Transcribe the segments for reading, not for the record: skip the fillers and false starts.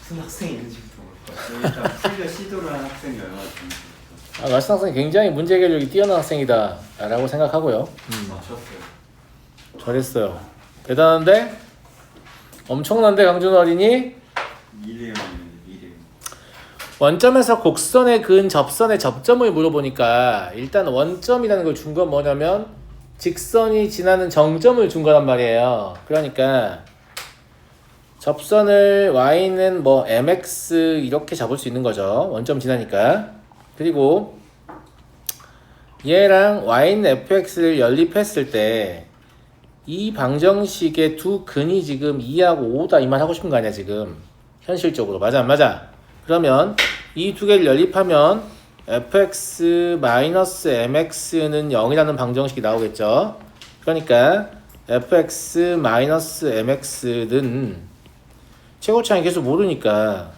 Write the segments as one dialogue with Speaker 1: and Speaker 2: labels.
Speaker 1: 같은 학생이 이런 식으로 올 거야. 일단 풀려 시도를 한 학생이 얼마나 되는지.
Speaker 2: 말씀 학생이 굉장히 문제 해결력이 뛰어난 학생이다 라고 생각하고요.
Speaker 1: 맞췄어요.
Speaker 2: 잘했어요. 대단한데? 엄청난데 강준호 어린이?
Speaker 1: 미래형이네, 미래.
Speaker 2: 원점에서 곡선에 그은 접선의 접점을 물어보니까 일단 원점이라는 걸 준 건 뭐냐면 직선이 지나는 정점을 준 거란 말이에요. 그러니까 접선을 y는 뭐 mx 이렇게 잡을 수 있는 거죠. 원점 지나니까. 그리고 얘랑 y는 fx를 연립했을 때 이 방정식의 두 근이 지금 2하고 5다 이 말 하고 싶은 거 아니야 지금 현실적으로. 맞아 안 맞아? 그러면 이 두 개를 연립하면 fx-mx는 0이라는 방정식이 나오겠죠. 그러니까 fx-mx는 최고차항이 계속 모르니까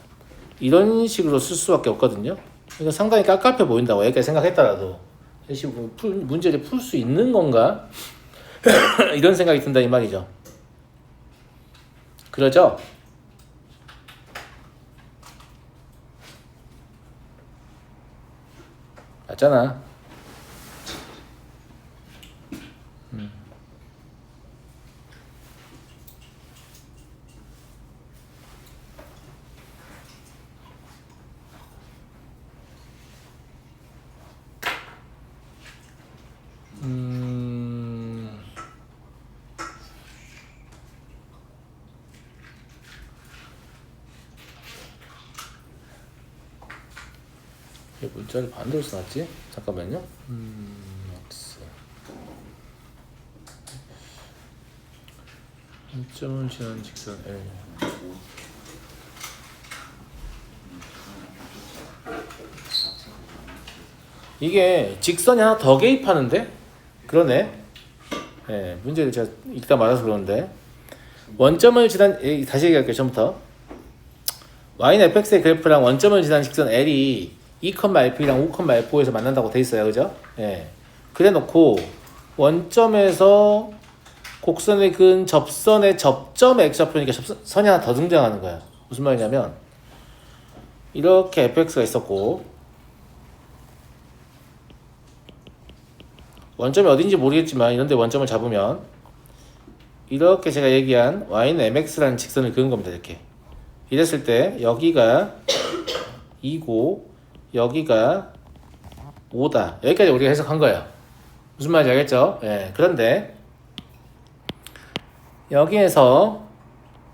Speaker 2: 이런 식으로 쓸 수밖에 없거든요. 이거 상당히 깝깝해 보인다고 여기까지 생각했더라도 이런 식으로 문제를 풀 수 있는 건가? 이런 생각이 든다 이 말이죠. 그러죠? 맞잖아. 이 문자를 반대로 써놨지? 잠깐만요. X. 점을 지나는 직선 L. 이게 직선이 하나 더 개입하는데? 그러네. 예, 문제를 제가 읽다 말아서 그러는데 원점을 지난 다시 얘기할게요. 처음부터 y는 fx의 그래프랑 원점을 지난 직선 L이 2,F랑 5,F에서 만난다고 돼 있어요. 그죠? 예. 그래 놓고 원점에서 곡선의 근 접선의 접점 x좌표니까 선이 하나 더 등장하는 거야. 무슨 말이냐면 이렇게 fx가 있었고 원점이 어딘지 모르겠지만 이런데 원점을 잡으면 이렇게 제가 얘기한 y는 mx라는 직선을 그은 겁니다. 이렇게 이랬을 때 여기가 2고 여기가 5다. 여기까지 우리가 해석한 거예요. 무슨 말인지 알겠죠? 예. 그런데 여기에서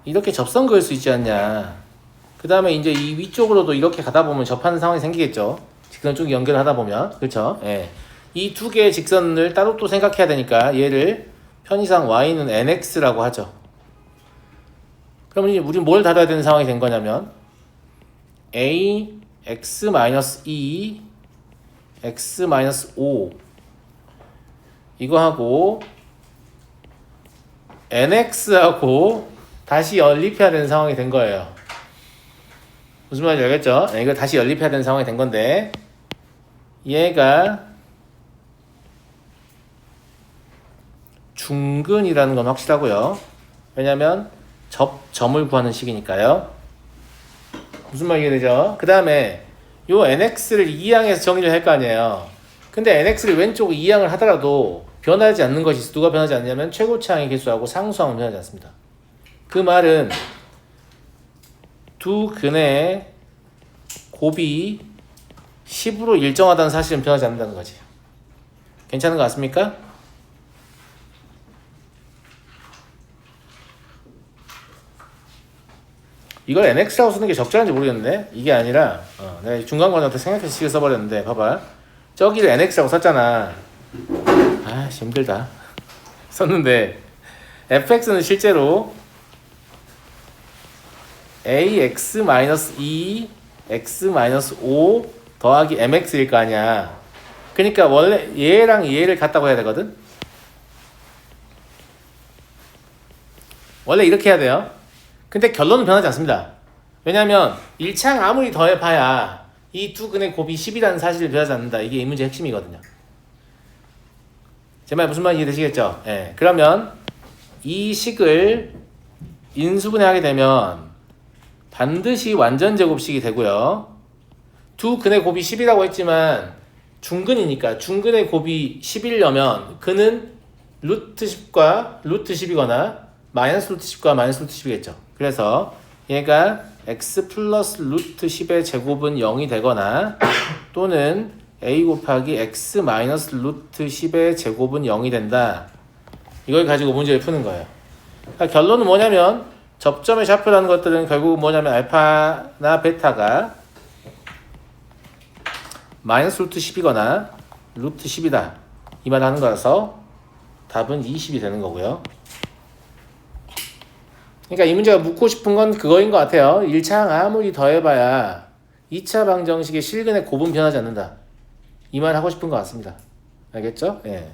Speaker 2: 이렇게 접선 그을 수 있지 않냐. 그 다음에 이제 이 위쪽으로도 이렇게 가다 보면 접하는 상황이 생기겠죠. 직선 쭉 연결하다 보면. 그렇죠? 예. 이 두 개의 직선을 따로 또 생각해야 되니까 얘를 편의상 y는 nx라고 하죠. 그러면 이제 우리는 뭘 다뤄야 되는 상황이 된 거냐면 a x-2 x-5 이거하고 nx하고 다시 연립해야 되는 상황이 된 거예요. 무슨 말인지 알겠죠? 이거 다시 연립해야 되는 상황이 된 건데 얘가 중근이라는 건 확실하고요. 왜냐면 접점을 구하는 식이니까요. 무슨 말이 되죠? 그 다음에 요 nx를 2항에서 정의를 할 거 아니에요. 근데 nx를 왼쪽 2항을 하더라도 변하지 않는 것이 누가 변하지 않냐면 최고차항의 개수하고 상수항은 변하지 않습니다. 그 말은 두 근의 곱이 10으로 일정하다는 사실은 변하지 않는다는 거지. 괜찮은 거 같습니까? 이걸 nx라고 쓰는 게 적절한지 모르겠는데 이게 아니라 내가 중간관한테 생각해서 식을 써버렸는데 봐봐. 저기를 nx라고 썼잖아. 아 힘들다. 썼는데 fx는 실제로 ax-2 x-5 더하기 mx일 거 아니야. 그러니까 원래 얘랑 얘를 같다고 해야 되거든. 원래 이렇게 해야 돼요. 근데 결론은 변하지 않습니다. 왜냐하면 1차항 아무리 더해봐야 이 두 근의 곱이 10이라는 사실을 변하지 않는다. 이게 이 문제의 핵심이거든요. 제 말 무슨 말인지 이해되시겠죠? 예. 그러면 이 식을 인수분해하게 되면 반드시 완전 제곱식이 되고요. 두 근의 곱이 10이라고 했지만 중근이니까 중근의 곱이 10이려면 근은 루트 10과 루트 10이거나 마이너스 루트 10과 마이너스 루트 10이겠죠. 그래서 얘가 x 플러스 루트 10의 제곱은 0이 되거나 또는 a 곱하기 x 마이너스 루트 10의 제곱은 0이 된다. 이걸 가지고 문제를 푸는 거예요. 그러니까 결론은 뭐냐면 접점의 좌표라는 것들은 결국 뭐냐면 알파나 베타가 마이너스 루트 10이거나 루트 10이다. 이 말 하는 거라서 답은 20이 되는 거고요. 그러니까 이 문제가 묻고 싶은 건 그거인 것 같아요. 1차항 아무리 더해봐야 2차 방정식의 실근의 곱은 변하지 않는다. 이 말 하고 싶은 것 같습니다. 알겠죠? 예.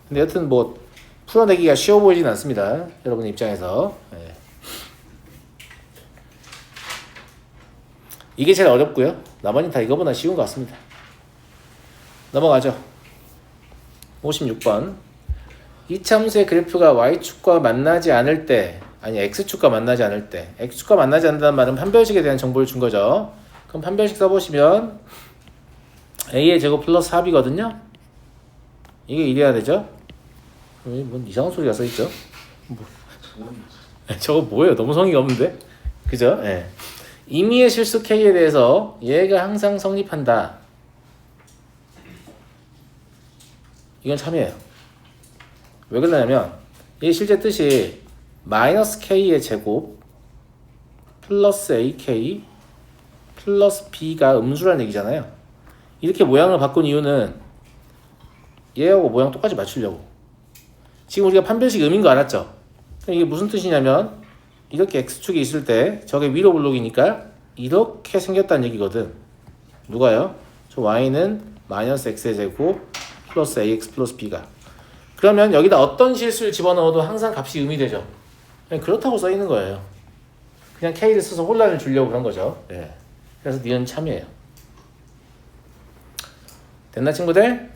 Speaker 2: 근데 여튼 뭐 풀어내기가 쉬워 보이진 않습니다. 여러분의 입장에서. 예. 이게 제일 어렵고요. 나머지는 다 이거보다 쉬운 것 같습니다. 넘어가죠. 56번. 이 참수의 그래프가 y축과 만나지 않을 때, 아니 x축과 만나지 않을 때, x축과 만나지 않는다는 말은 판별식에 대한 정보를 준 거죠. 그럼 판별식 써보시면 a의 제곱 플러스 4b거든요. 이게 이래야 되죠. 뭔 이상한 소리가 써있죠. 저거 뭐예요? 너무 성의가 없는데? 그죠? 예. 임의의 실수 k에 대해서 얘가 항상 성립한다. 이건 참이에요. 왜 그러냐면 이 실제 뜻이 마이너스 k의 제곱 플러스 ak 플러스 b가 음수라는 얘기잖아요. 이렇게 모양을 바꾼 이유는 얘하고 모양 똑같이 맞추려고. 지금 우리가 판별식 음인 거 알았죠? 이게 무슨 뜻이냐면 이렇게 x축이 있을 때 저게 위로 블록이니까 이렇게 생겼다는 얘기거든. 누가요? 저 y는 마이너스 x의 제곱 플러스 ax 플러스 b가. 그러면 여기다 어떤 실수를 집어넣어도 항상 값이 음이 되죠. 그냥 그렇다고 써 있는 거예요. 그냥 k를 써서 혼란을 주려고 그런 거죠. 예. 그래서 니은 참이에요. 됐나 친구들?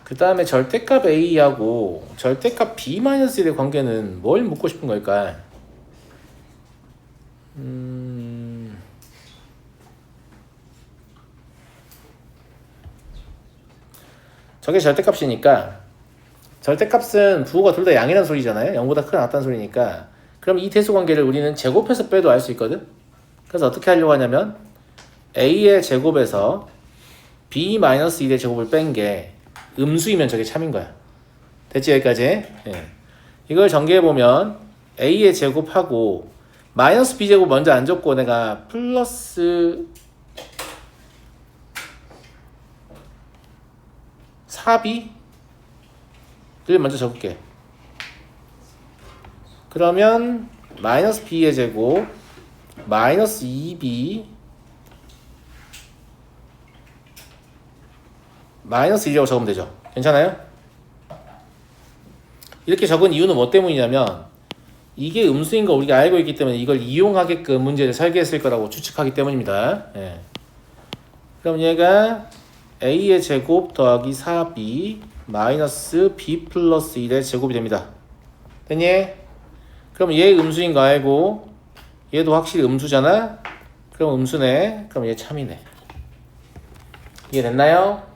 Speaker 2: 그 다음에 절대값 a하고 절대값 b-1의 관계는 뭘 묻고 싶은 걸까? 저게 절대값이니까 절대값은 부호가 둘 다 양이라는 소리잖아요. 0보다 크거나 같다는 소리니까 그럼 이 대수 관계를 우리는 제곱해서 빼도 알 수 있거든. 그래서 어떻게 하려고 하냐면 a의 제곱에서 b-1의 제곱을 뺀 게 음수이면 저게 참인 거야. 됐지 여기까지? 예. 이걸 전개해보면 a의 제곱하고 마이너스 b제곱 먼저 안 적고 내가 플러스 4b를 먼저 적을게. 그러면 마이너스 b의 제곱 마이너스 2b 마이너스 1이라고 적으면 되죠. 괜찮아요? 이렇게 적은 이유는 뭐 때문이냐면 이게 음수인 거 우리가 알고 있기 때문에 이걸 이용하게끔 문제를 설계했을 거라고 추측하기 때문입니다. 예. 그럼 얘가 a의 제곱 더하기 4b 마이너스 b 플러스 1의 제곱이 됩니다. 됐니? 그럼 얘 음수인 거 알고 얘도 확실히 음수잖아? 그럼 음수네. 그럼 얘 참이네. 이해됐나요?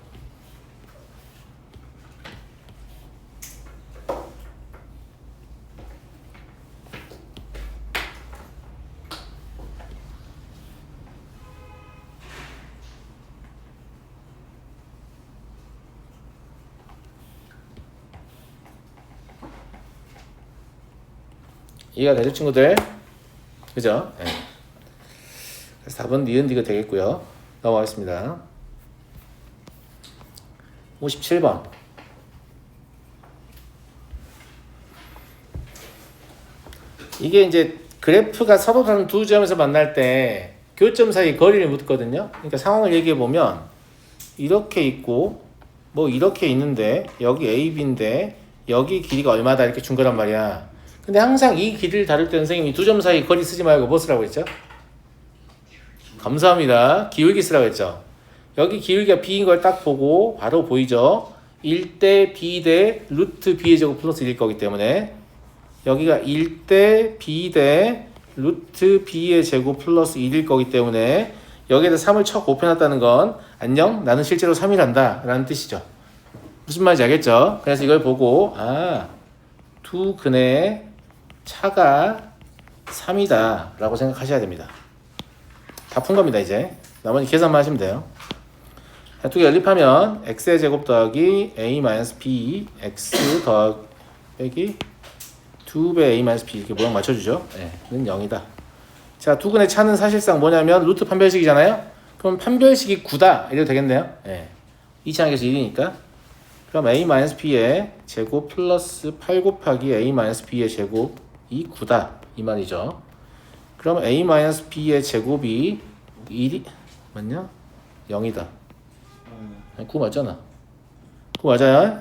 Speaker 2: 이해가 되죠 친구들? 그죠? 네. 그래서 답은 니은 디귿 되겠고요. 넘어가겠습니다. 57번. 이게 이제 그래프가 서로 다른 두 점에서 만날 때 교점 사이 거리를 묻거든요. 그러니까 상황을 얘기해 보면 이렇게 있고 뭐 이렇게 있는데 여기 AB인데 여기 길이가 얼마다 이렇게 준 거란 말이야. 근데 항상 이 길이를 다룰 때 선생님이 두 점 사이 거리 쓰지 말고 뭐 쓰라고 했죠? 감사합니다. 기울기 쓰라고 했죠. 여기 기울기가 b인 걸 딱 보고 바로 보이죠? 1대 b 대 루트 b의 제곱 플러스 1일 거기 때문에 여기가 1대 b 대 루트 b의 제곱 플러스 1일 거기 때문에 여기에다 3을 쳐 곱해놨다는 건 안녕 나는 실제로 3이란다 라는 뜻이죠. 무슨 말인지 알겠죠? 그래서 이걸 보고 두 근의 차가 3이다 라고 생각하셔야 됩니다. 다 푼 겁니다. 이제 나머지 계산만 하시면 돼요. 두 개 연립하면 x의 제곱 더하기 a-b x 더하기 2배 a-b 이렇게 모양 맞춰주죠. 는 0이다. 자, 두 근의 차는 사실상 뭐냐면 루트 판별식이잖아요. 그럼 판별식이 9다 이래도 되겠네요. 2차 항에서 1이니까 그럼 a-b의 제곱 플러스 8 곱하기 a-b의 제곱이 9다 이 말이죠. 그럼 a-b의 제곱이 1이 맞냐? 0이다. 9 맞잖아. 9 맞아요?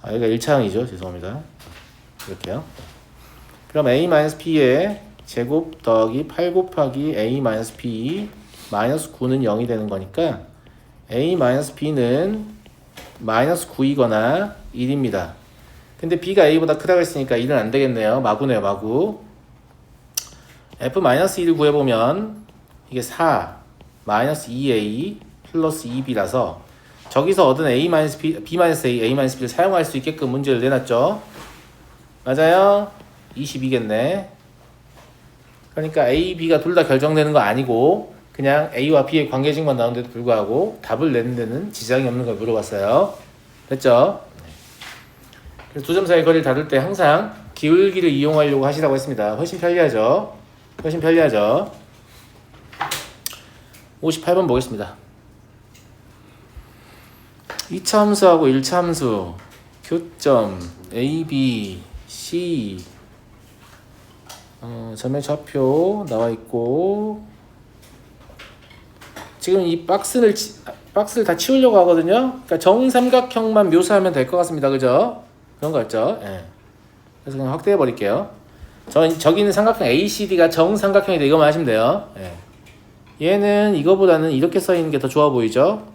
Speaker 2: 여기가 1차항이죠. 죄송합니다. 이렇게요. 그럼 a-b의 제곱 더하기 8 곱하기 a-b 마이너스 9는 0이 되는 거니까 a-b는 마이너스 9이거나 1입니다. 근데 b가 a보다 크다고 했으니까 1은 안 되겠네요. 마구네요. 마구. f-1을 구해보면 이게 4 마이너스 2a 플러스 2b라서 저기서 얻은 a-b, b-a, a-b를 사용할 수 있게끔 문제를 내놨죠. 맞아요? 22겠네. 그러니까 a, b가 둘 다 결정되는 거 아니고 그냥 a와 b의 관계식만 나오는데도 불구하고 답을 내는 데는 지장이 없는 걸 물어봤어요. 됐죠? 그래서 두 점 사이의 거리를 다룰 때 항상 기울기를 이용하려고 하시라고 했습니다. 훨씬 편리하죠? 훨씬 편리하죠? 58번 보겠습니다. 2차 함수하고 1차 함수 교점 A, B, C 점의 좌표 나와 있고 지금 이 박스를 다 치우려고 하거든요. 그러니까 정삼각형만 묘사하면 될 것 같습니다. 그죠? 그런 거 같죠? 그래서 그냥 확대해 버릴게요. 저기 있는 삼각형 ACD가 정삼각형이다 이거만 하시면 돼요. 얘는 이거보다는 이렇게 써 있는 게 더 좋아 보이죠?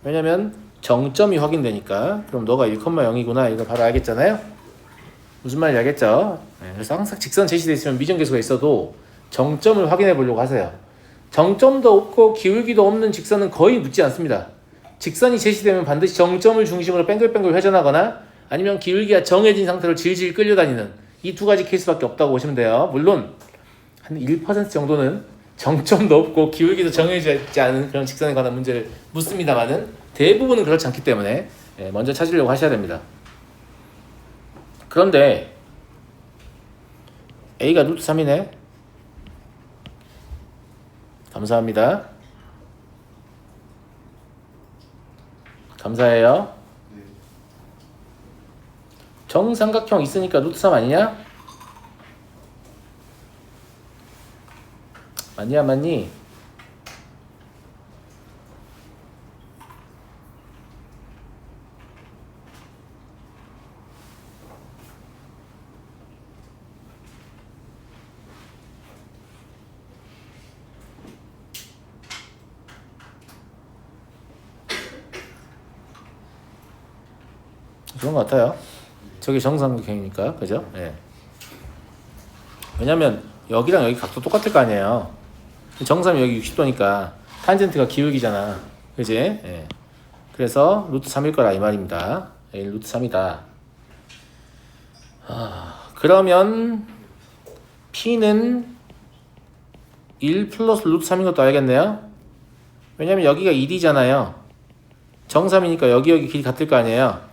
Speaker 2: 왜냐면 정점이 확인되니까. 그럼 너가 1,0이구나 이거 바로 알겠잖아요. 무슨 말인지 알겠죠? 그래서 항상 직선 제시되어 있으면 미정계수가 있어도 정점을 확인해 보려고 하세요. 정점도 없고 기울기도 없는 직선은 거의 묻지 않습니다. 직선이 제시되면 반드시 정점을 중심으로 뱅글뱅글 회전하거나 아니면 기울기가 정해진 상태로 질질 끌려다니는 이 두 가지 케이스밖에 없다고 보시면 돼요. 물론 한 1% 정도는 정점도 없고 기울기도 정해지지 않은 그런 직선에 관한 문제를 묻습니다만은 대부분은 그렇지 않기 때문에 먼저 찾으려고 하셔야 됩니다. 그런데 A가 루트 3이네. 감사합니다. 감사해요. 정삼각형 있으니까 루트 3 아니냐? 맞냐 맞니? 그런 것 같아요. 저게 정삼각형이니까 그죠? 왜냐면 여기랑 여기 각도 똑같을 거 아니에요. 정삼이 여기 60도니까 탄젠트가 기울기잖아. 그지? 그래서 루트 3일 거라 이 말입니다. 루트 3이다. 그러면 P는 1 플러스 루트 3인 것도 알겠네요. 왜냐면 여기가 1이잖아요. 정삼이니까 여기 길이 같을 거 아니에요.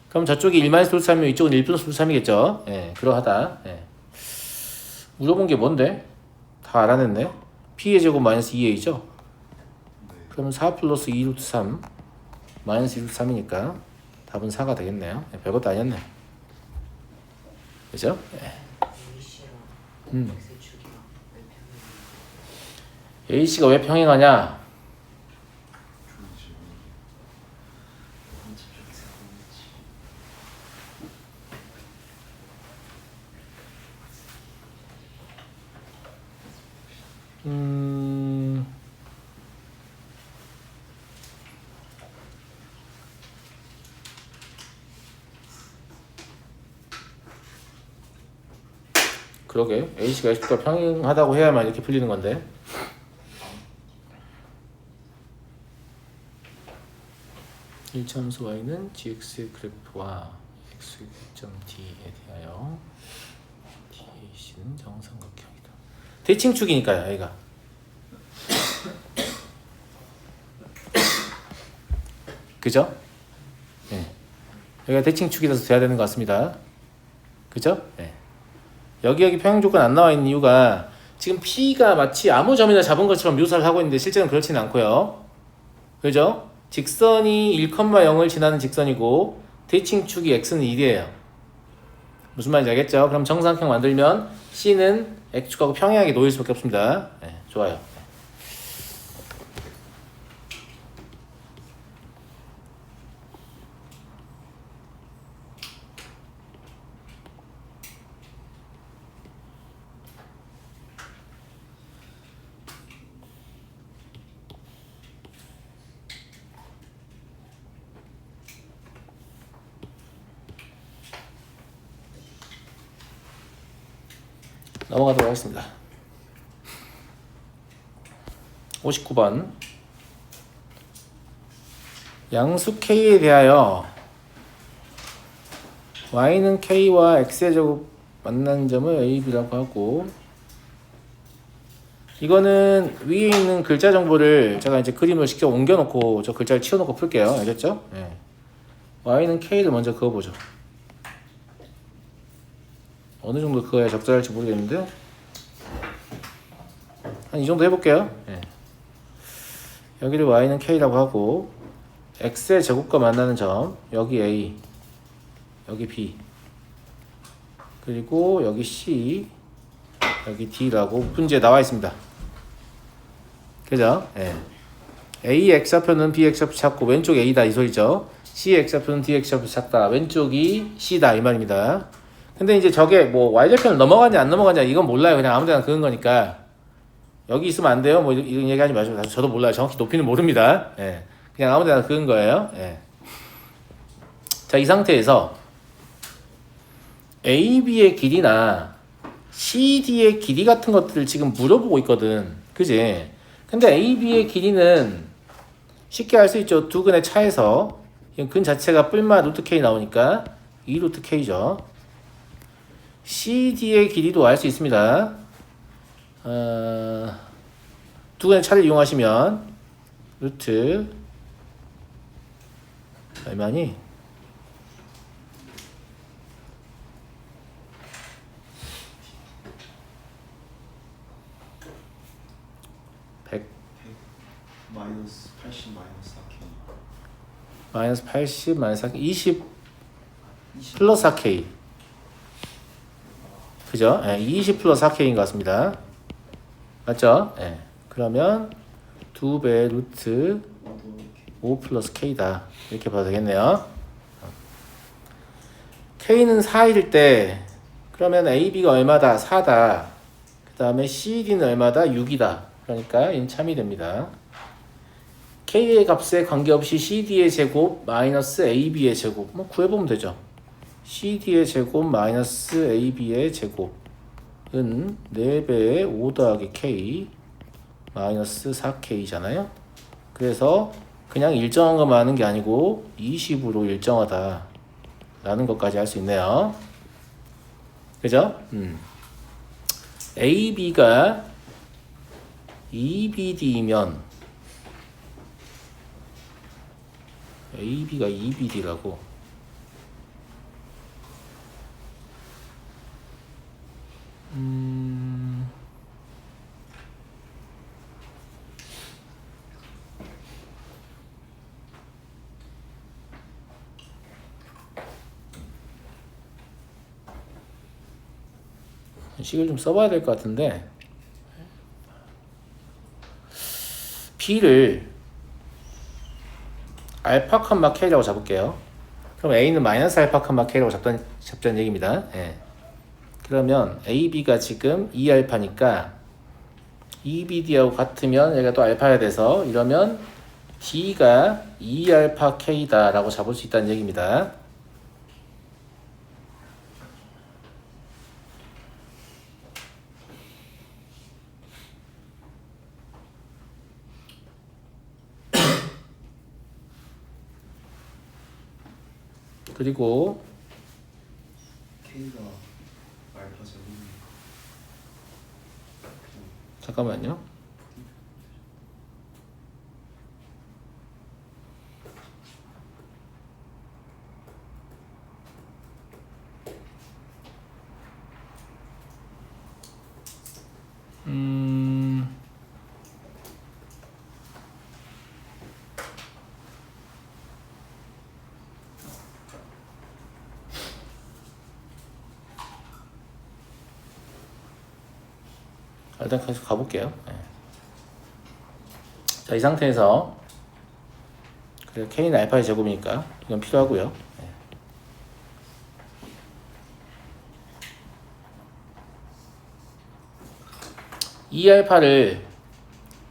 Speaker 2: 그럼 저쪽이 1 루트 3이면 이쪽은 1 플러스 루트 3이겠죠. 그러하다. 물어본 게 뭔데? 다 알아냈네. P의 제곱 마이너스 2A죠. 그러면 4 플러스 2 루트 3 마이너스 2 루트 3이니까 답은 4가 되겠네요. 별것도 아니었네. 그죠? A씨가 왜 평행하냐? 그러게 H가 X축과 평행하다고 해야만 이렇게 풀리는 건데. 일차함수 y는 gx의 그래프와 x의 점 d에 대하여 DAC는 정삼각형이다. 대칭축이니까요, 여기가. 그죠? 네. 여기가 대칭축이라서 돼야 되는 것 같습니다. 그죠? 네. 여기 평행 조건 안 나와 있는 이유가 지금 P가 마치 아무 점이나 잡은 것처럼 묘사를 하고 있는데 실제는 그렇지는 않고요. 그죠? 직선이 1,0을 지나는 직선이고 대칭축이 x는 1이에요. 무슨 말인지 알겠죠? 그럼 정삼각형 만들면 C는 x축하고 평행하게 놓일 수밖에 없습니다. 네, 좋아요. 넘어가도록 하겠습니다. 59번 양수 K에 대하여 y는 K와 X의 제곱 만나는 점을 A, B라고 하고 이거는 위에 있는 글자 정보를 제가 이제 그림을 직접 옮겨놓고 저 글자를 치워놓고 풀게요. 알겠죠? 네. y는 K를 먼저 그어보죠. 어느 정도 그어야 적절할지 모르겠는데 한 이 정도 해볼게요. 네. 여기를 y는 K라고 하고 x의 제곱과 만나는 점 여기 A 여기 B 그리고 여기 C 여기 D라고 문제에 나와 있습니다. 그죠? 네. A x좌표는 B x좌표 찾고 왼쪽 A다 이 소리죠. C x좌표는 D x좌표 찾다 왼쪽이 C다 이 말입니다. 근데 이제 저게 뭐 y좌표는 넘어가냐 안 넘어가냐 이건 몰라요. 그냥 아무데나 그은 거니까 여기 있으면 안 돼요. 뭐 이런 얘기하지 마시고 저도 몰라요. 정확히 높이는 모릅니다. 예. 그냥 아무데나 그은 거예요. 예. 자, 이 상태에서 AB의 길이나 CD의 길이 같은 것들을 지금 물어보고 있거든. 그지? 근데 AB의 길이는 쉽게 알 수 있죠. 두 근의 차에서 근 자체가 뿔마 루트 K 나오니까 2 루트 K죠. CD의 길이도 알 수 있습니다. 두 근의 차를 이용하시면 루트 얼마니?
Speaker 1: 마이너스 80 마이너스 4K
Speaker 2: 마이너스 80 마이너스 4K 20 플러스 4K 그죠? 네, 20 플러스 4K인 것 같습니다. 맞죠? 네. 그러면 2배 루트 5 플러스 K다 이렇게 봐도 되겠네요. K는 4일 때 그러면 AB가 얼마다? 4다. 그 다음에 CD는 얼마다? 6이다. 그러니까 얘는 참이 됩니다. K의 값에 관계없이 CD의 제곱 마이너스 AB의 제곱 뭐 구해보면 되죠. CD의 제곱 마이너스 AB의 제곱은 4배의 5 더하기 K 마이너스 4K잖아요. 그래서 그냥 일정한 것만 하는 게 아니고 20으로 일정하다 라는 것까지 할 수 있네요. 그죠? AB가 EBD이면 AB가 EBD라고 식을 좀 써봐야 될 것 같은데 B를 알파 컴마 K라고 잡을게요. 그럼 A는 마이너스 알파 컴마 K라고 잡자는 얘기입니다. 예. 그러면 AB가 지금 2알파니까 EBD하고 같으면 얘가 또 알파야 돼서 이러면 D가 2알파 K다 라고 잡을 수 있다는 얘기입니다. 그리고
Speaker 1: K가 알파 제곱.
Speaker 2: 잠깐만요. 일단 계속 가볼게요. 네. 자, 이 상태에서 그래 K는 알파의 제곱이니까 이건 필요하고요. 네. 이 알파를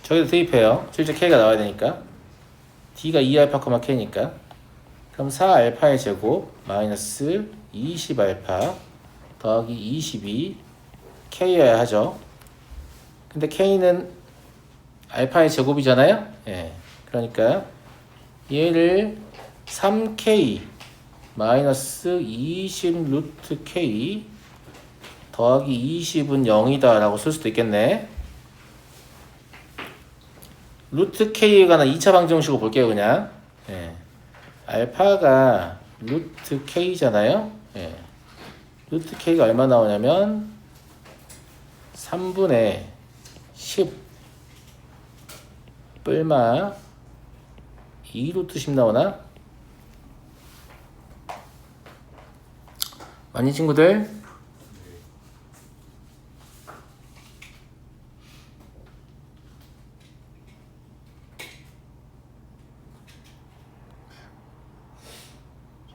Speaker 2: 저기다 대입해요. 실제 K가 나와야 되니까 D가 2알파, K니까 그럼 4알파의 제곱 마이너스 20알파 더하기 22 K여야 하죠. 근데 K는 알파의 제곱이잖아요. 예. 그러니까 얘를 3K 마이너스 20 루트 K 더하기 20은 0이다 라고 쓸 수도 있겠네. 루트 K에 관한 2차 방정식으로 볼게요. 그냥 예. 알파가 루트 K잖아요. 예. 루트 K가 얼마 나오냐면 3분의 10 뿔마 2루트 10 나오나? 맞니 친구들?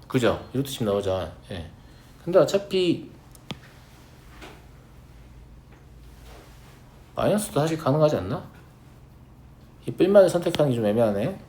Speaker 2: 그죠? 2루트 10 나오죠. 예. 근데 어차피 마이너스도 사실 가능하지 않나? 이 뿔만을 선택하는 게 좀 애매하네.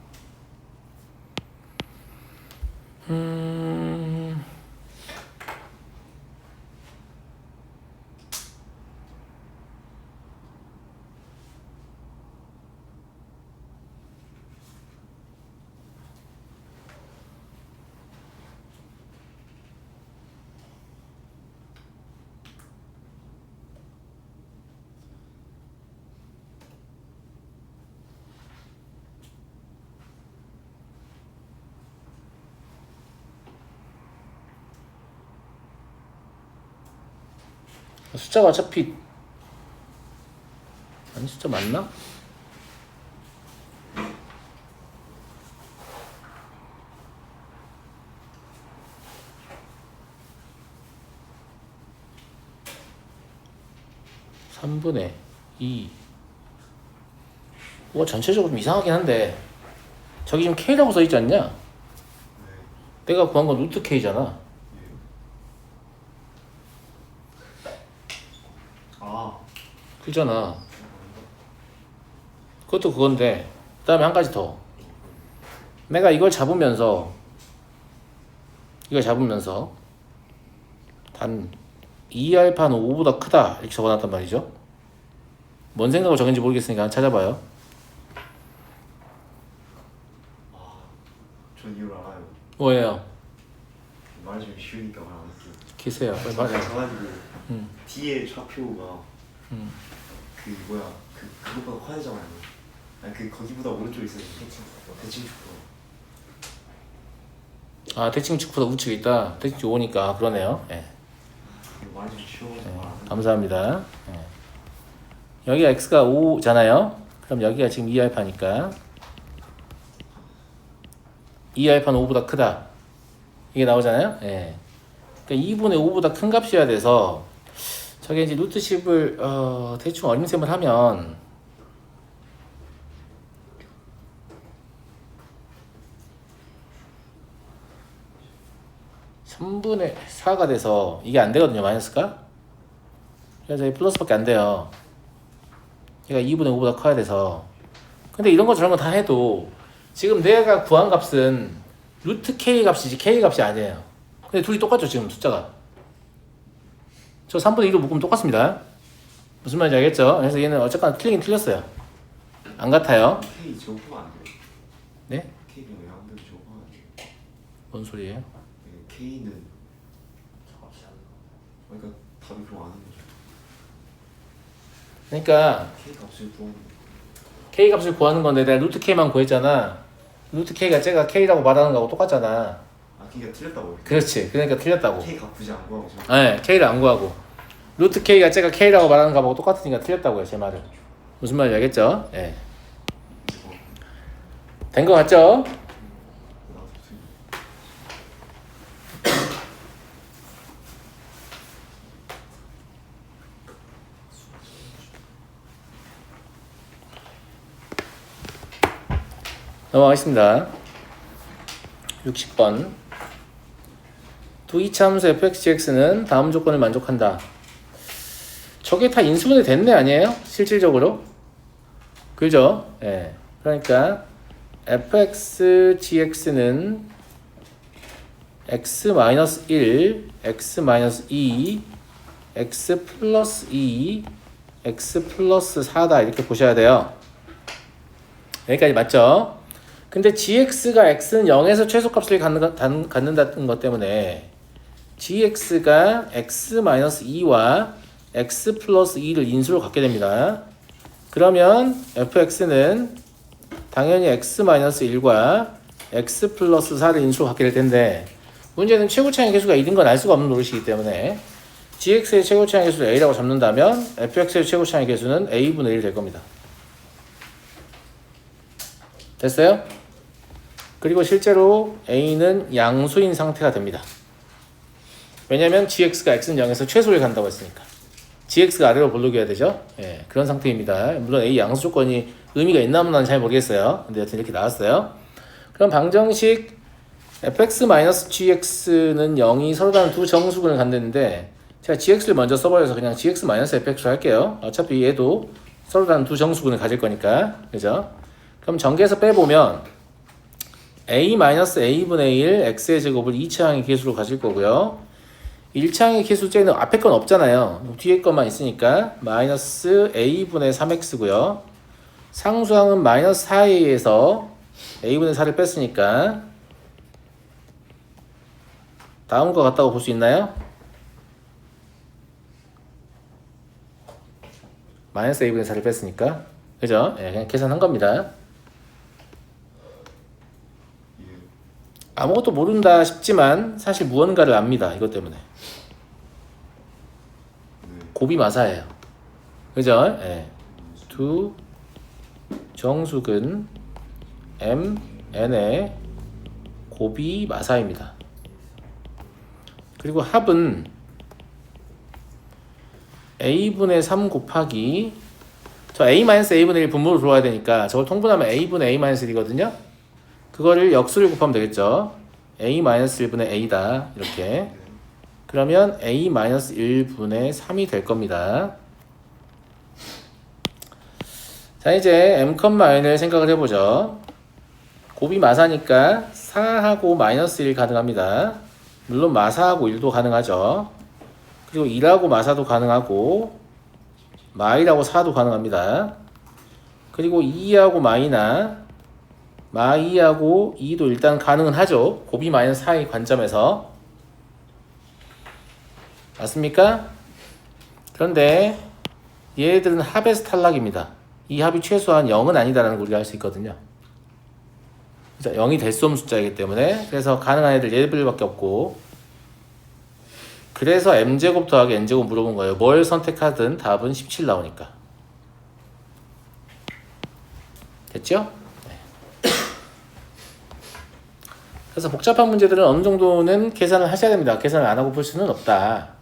Speaker 2: 숫자가 어차피 아니 숫자 맞나? (3분의 2) 뭐가 전체적으로 좀 이상하긴 한데 저기 지금 K라고 써있지 않냐?
Speaker 1: 네.
Speaker 2: 내가 구한 건 루트 K잖아.
Speaker 1: 아,
Speaker 2: 그잖아. 그것도 그건데 그 다음에 한 가지 더. 내가 이걸 잡으면서 단 2알파는 5보다 크다 이렇게 적어놨단 말이죠. 뭔 생각으로 적은지 모르겠으니까 한번 찾아봐요.
Speaker 1: 전 이유를 알아요.
Speaker 2: 뭐예요?
Speaker 1: 말이 좀 쉬우니까 말 안 할게요.
Speaker 2: 기세요. 빨리 말해.
Speaker 1: 저가지고
Speaker 2: 음.
Speaker 1: 뒤에 좌표가 그 뭐야 그것보다 커야 되잖아요. 아니 그 거기보다 오른쪽에 있어요. 대칭 축구.
Speaker 2: 아 대칭축보다 우측에 있다. 대칭축 5니까 그러네요. 예.
Speaker 1: 말이 좀 쉬워서 말 안 할게요.
Speaker 2: 감사합니다. 예. 여기가 x가 5잖아요. 그럼 여기가 지금 2알파니까 2알파는 5보다 크다. 이게 나오잖아요. 예. 그러니까 2분의 5보다 큰 값이어야 돼서 저게 이제 루트 10을 대충 어림셈을 하면 3분의 4가 돼서 이게 안 되거든요. 마이너스가. 그래서 이 플러스밖에 안 돼요. 얘가 2분의 5보다 커야 돼서. 근데 이런 거 저런 거 다 해도 지금 내가 구한 값은 루트 K 값이지 K 값이 아니에요. 근데 둘이 똑같죠 지금 숫자가. 저 3분의 2로 묶으면 똑같습니다. 무슨 말인지 알겠죠? 그래서 얘는 어쨌거나 틀리긴 틀렸어요. 안 같아요.
Speaker 1: K 저거만 안 돼요.
Speaker 2: 네?
Speaker 1: K가 왜안 돼요? 저거만 안 돼요.
Speaker 2: 뭔 소리예요?
Speaker 1: 네, K는
Speaker 3: 정확히 안 나와.
Speaker 1: 그러니까 답이 그럼 아닌 거죠.
Speaker 2: 그러니까
Speaker 1: K 값을 구하는 거.
Speaker 2: K 값을 구하는 건데 내가 루트 K만 구했잖아. 루트 K가 쟤가 K라고 말하는 거하고 똑같잖아.
Speaker 1: 아 그러니까 틀렸다고.
Speaker 2: 그렇지. 그러니까 틀렸다고.
Speaker 1: K 값 굳이 안 구하고 지금.
Speaker 2: 네, K를 안 구하고 루트 K가 쟤가 K라고 말하는 거하고 똑같으니까 틀렸다고요. 제 말은. 무슨 말인지 알겠죠? 예. 된 거 같죠? 넘어가겠습니다. 60번. 두 이차함수 fx,gx는 다음 조건을 만족한다. 저게 다 인수분해 됐네 아니에요? 실질적으로. 그죠? 예. 그러니까 fx,gx는 x-1, x-2, x 플러스 2, x 플러스 4다 이렇게 보셔야 돼요. 여기까지 맞죠? 근데 gx가 x는 0에서 최소값을 갖는다는 것 때문에 gx가 x-2와 x 플러스 2를 인수로 갖게 됩니다. 그러면 fx는 당연히 x-1과 x 플러스 4를 인수로 갖게 될 텐데 문제는 최고차항의 개수가 1인 건 알 수가 없는 노릇이기 때문에 gx의 최고차항의 개수를 a라고 잡는다면 fx의 최고차항의 개수는 a분의 1 될 겁니다. 됐어요? 그리고 실제로 a는 양수인 상태가 됩니다. 왜냐면 gx가 x는 0에서 최소를 간다고 했으니까 gx가 아래로 볼록이어야 되죠. 예, 그런 상태입니다. 물론 a 양수 조건이 의미가 있나 없나는 잘 모르겠어요. 근데 여튼 이렇게 나왔어요. 그럼 방정식 fx-gx는 0이 서로 다른 두 정수근을 갖는데 제가 gx를 먼저 써버려서 그냥 gx-fx로 할게요. 어차피 얘도 서로 다른 두 정수근을 가질 거니까. 그죠? 그럼 전개해서 빼보면 a-a분의 1 x의 제곱을 2차항의 개수로 가질 거고요. 1차항의 개수째는 앞에 건 없잖아요. 뒤에 것만 있으니까 마이너스 a분의 3x고요. 상수항은 마이너스 4a에서 a분의 4를 뺐으니까 다음 거 같다고 볼 수 있나요? 마이너스 a분의 4를 뺐으니까 그죠? 예, 그냥 계산한 겁니다. 아무것도 모른다 싶지만 사실 무언가를 압니다. 이것 때문에 곱이 마사예요. 그죠? 예. 두 정수근 m, n의 곱이 마사입니다. 그리고 합은 a분의 3 곱하기 저 a-a분의 1 분모로 들어와야 되니까 저걸 통분하면 a분의 a-1이거든요. 그거를 역수를 곱하면 되겠죠. a-1분의 a다 이렇게. 그러면 a-1분의 3이 될 겁니다. 자 이제 m,n을 생각을 해보죠. 곱이 마사니까 4하고 마이너스 1 가능합니다. 물론 마사하고 1도 가능하죠. 그리고 1하고 마사도 가능하고 마이라고 4도 가능합니다. 그리고 2하고 마이나 마2하고 2도 일단 가능은 하죠. 곱이 마이너스 4의 관점에서. 맞습니까? 그런데 얘들은 합에서 탈락입니다. 이 합이 최소한 0은 아니다라는 걸 우리가 알 수 있거든요. 0이 될 수 없는 숫자이기 때문에 그래서 가능한 애들 얘들밖에 없고 그래서 m제곱 더하기 n제곱 물어본 거예요. 뭘 선택하든 답은 17 나오니까. 됐죠? 네. 그래서 복잡한 문제들은 어느 정도는 계산을 하셔야 됩니다. 계산을 안 하고 풀 수는 없다.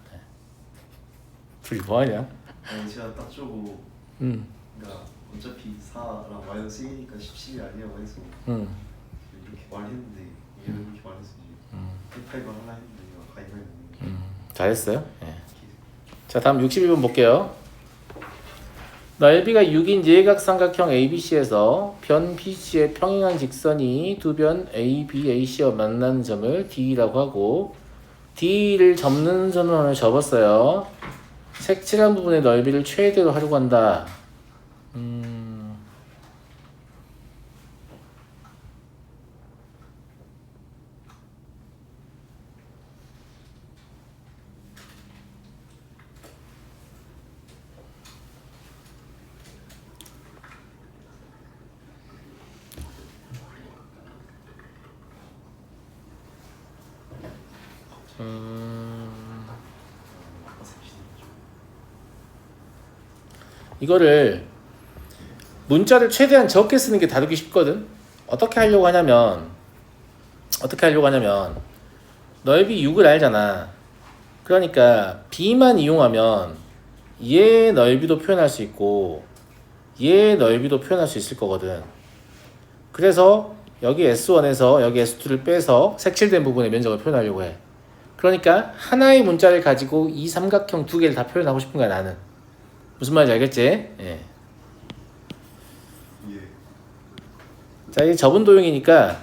Speaker 2: 둘이 뭐하냐?
Speaker 1: 아니 제가 딱 쪼고 그러니까 어차피 4랑 마이너스 1이니까 17이 아니라고 해서 이렇게 말했는데 얘는 이렇게 말했어 헷갈리고 하려 했는데 얘가 가위바위보
Speaker 2: 잘했어요. 네. 자 다음 61번 볼게요. 넓이가 6인 예각삼각형 ABC에서 변 BC의 평행한 직선이 두 변 AB, AC와 만나는 점을 D라고 하고 D를 접는 선을 접었어요. 색칠한 부분의 넓이를 최대로 하려고 한다. 이거를 문자를 최대한 적게 쓰는 게 다루기 쉽거든. 어떻게 하려고 하냐면 넓이 6을 알잖아. 그러니까 b만 이용하면 얘 넓이도 표현할 수 있고 얘 넓이도 표현할 수 있을 거거든. 그래서 여기 S1에서 여기 S2를 빼서 색칠된 부분의 면적을 표현하려고 해. 그러니까 하나의 문자를 가지고 이 삼각형 두 개를 다 표현하고 싶은 거야 나는. 무슨 말인지 알겠지? 예.
Speaker 1: 예.
Speaker 2: 자, 이게 접은 도형이니까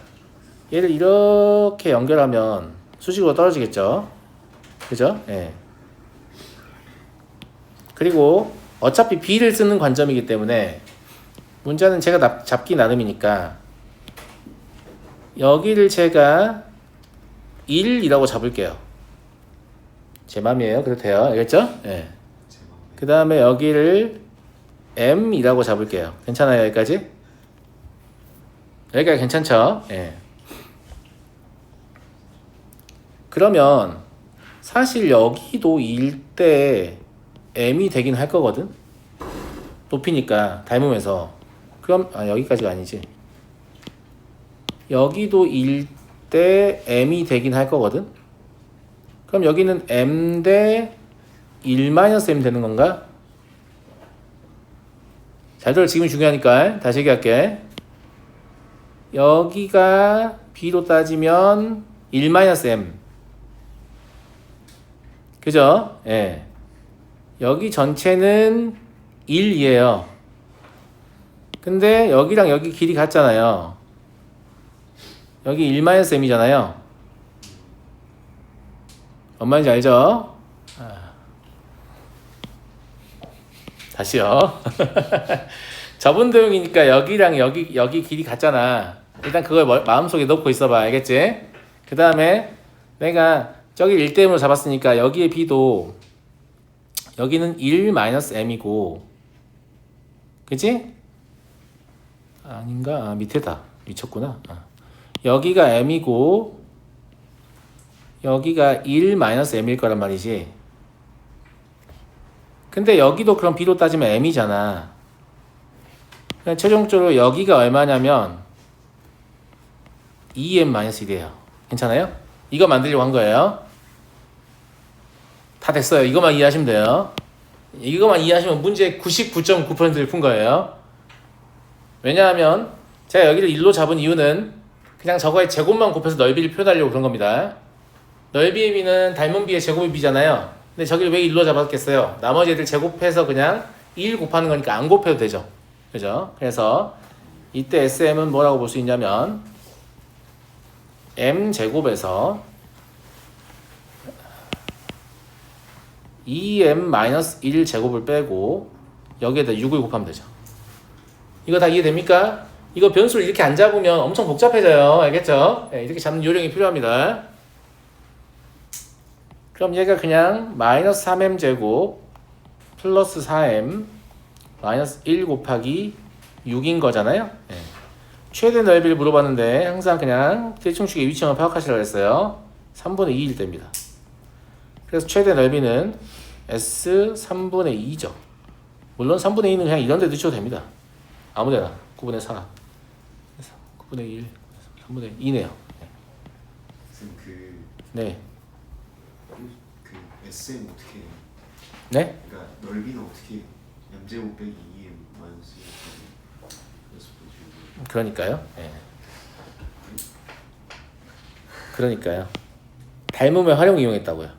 Speaker 2: 얘를 이렇게 연결하면 수직으로 떨어지겠죠? 그죠? 예. 그리고 어차피 b를 쓰는 관점이기 때문에 문자는 제가 잡기 나름이니까 여기를 제가 1이라고 잡을게요. 제 맘이에요. 그래도 돼요. 알겠죠? 예. 그 다음에 여기를 m이라고 잡을게요. 괜찮아요? 여기까지? 여기까지 괜찮죠? 예. 그러면 사실 여기도 1 때 m이 되긴 할 거거든? 높이니까 닮으면서. 그럼 여기까지가 아니지. 여기도 1 때 m이 되긴 할 거거든? 그럼 여기는 m 대 1-m 되는 건가? 잘 들어. 지금 중요하니까 다시 얘기할게. 여기가 b로 따지면 1-m. 그죠? 예. 여기 전체는 1이에요. 근데 여기랑 여기 길이 같잖아요. 여기 1-m이잖아요. 뭔 말인지 알죠? 다시요. 접은 도형이니까 여기랑 여기 길이 같잖아. 일단 그걸 마음속에 넣고 있어봐. 알겠지? 그 다음에 내가 저기 1대1로 잡았으니까 여기에 b도 여기는 1-m이고 그치? 아닌가? 밑에다. 미쳤구나. 여기가 m이고 여기가 1-m일 거란 말이지. 근데 여기도 그럼 b로 따지면 m이잖아. 최종적으로 여기가 얼마냐면 2m-1이에요. 괜찮아요? 이거 만들려고 한 거예요. 다 됐어요. 이것만 이해하시면 돼요. 이것만 이해하시면 문제 99.9%를 푼 거예요. 왜냐하면 제가 여기를 1로 잡은 이유는 그냥 저거의 제곱만 곱해서 넓이를 표현하려고 그런 겁니다. 넓이의 b는 닮은 b의 제곱의 b잖아요. 근데 저기를 왜 1로 잡았겠어요? 나머지 애들 제곱해서 그냥 1 곱하는 거니까 안 곱해도 되죠. 그죠? 그래서 이때 SM은 뭐라고 볼 수 있냐면 m제곱에서 2m-1제곱을 빼고 여기에다 6을 곱하면 되죠. 이거 다 이해됩니까? 이거 변수를 이렇게 안 잡으면 엄청 복잡해져요. 알겠죠? 네, 이렇게 잡는 요령이 필요합니다. 그럼 얘가 그냥 -3m제곱 플러스 4m 마이너스 1 곱하기 6인 거잖아요. 네. 최대 넓이를 물어봤는데 항상 그냥 대충식의 위치만 파악하시라고 했어요. 3분의 2일 때입니다. 그래서 최대 넓이는 S 3분의 2죠. 물론 3분의 2는 그냥 이런 데 넣으셔도 됩니다. 아무데나 9분의 4 9분의 1 3분의 2네요.
Speaker 1: 선생님
Speaker 2: 네.
Speaker 1: 그 SM 어떻게 해요?
Speaker 2: 네?
Speaker 1: 그러니까 넓이는 어떻게 해요? m제곱 빼기 2m 마이너스 1
Speaker 2: 그러니까요. 네. 그러니까요. 닮음의 활용 이용했다고요.